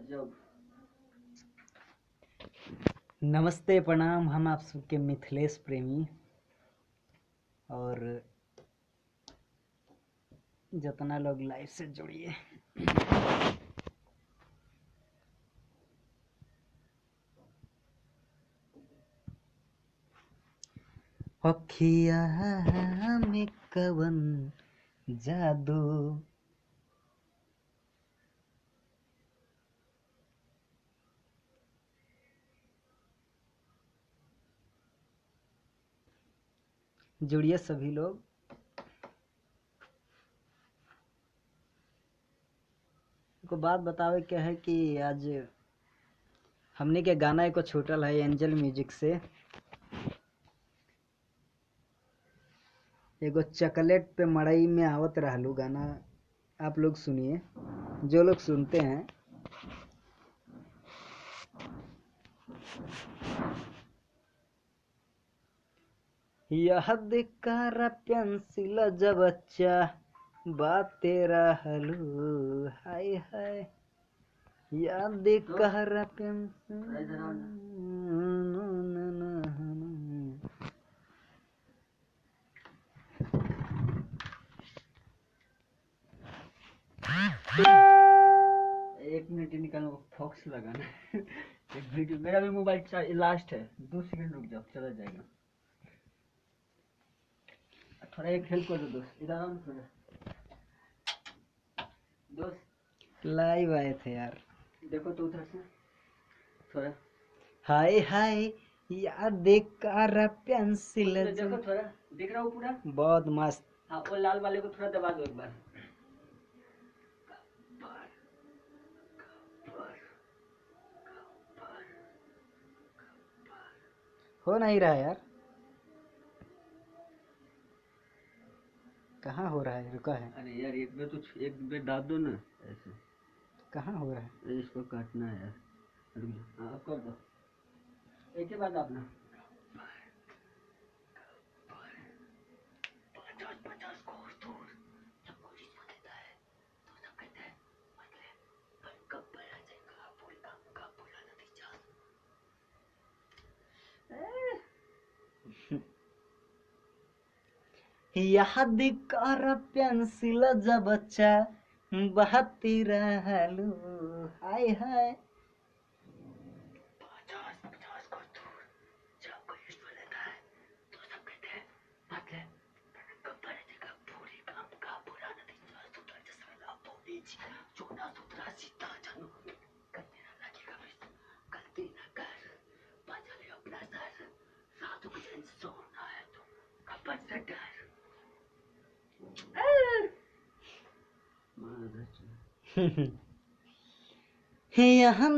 गजब। नमस्ते प्रणाम, हम आप सबके मिथिलेश प्रेमी और जितना लोग लाइव से जुड़िए। अखिया में कवन जादू जुड़िए सभी लोग। को बात बतावे क्या है कि आज हमने के गाना एको छूटल है एंजल म्यूजिक से, एगो चॉकलेट पे मड़ई में आवत रहलू गाना। आप लोग सुनिए, जो लोग सुनते हैं। यह दिक्कत पेंसिल जब बच्चा बात तेरा हलू हाय हाय याद कर एक मिनट निकालो, फॉक्स लगाना है। एक वीडियो मेरा भी मोबाइल लास्ट है, 2 सेकंड रुक जाओ, चला जाएगा। थोड़ा एक हेल्प कर दो दोस्त, इधर आओ थोड़ा। दोस्त लाइव आए थे यार, देखो तो उधर से थोड़ा। हाय हाय याद कर पेंसिल देखो थोड़ा, दिख रहा हूँ पूरा। बहुत मस्त। हाँ, वो लाल वाले को थोड़ा दबा दो एक बार। हो नहीं रहा यार, कहाँ हो रहा है? रुका है, अरे यार एक बार दाब दो ना ऐसे। कहाँ हो रहा है? अरे इसको काटना है यार, रुक जाओ। हाँ, अब कर दो, एक ही बार दाबना। 50 कोस दूर जब कोई रिश्वत लेता है तो सब कहते हैं मतलब पर कब बड़ा जाएगा पूरी काम का पूरा नतीजा। याद कर पेंसिल जब बच्चा बहती रहलू हाय हाय 50 कोस दूर जब कोई रिश्वत लेता है तो सब कहते हैं मतलब कब बड़ा जाएगा पूरी काम का पूरा नतीजा। सुधर जसवेला पोलीज जो ना सुधरा सीता जानू करने ना लगेगा मिस गलती न कर बजा ले अपना सर रातों को दिन सोना है तो खबर से डर। यहाँ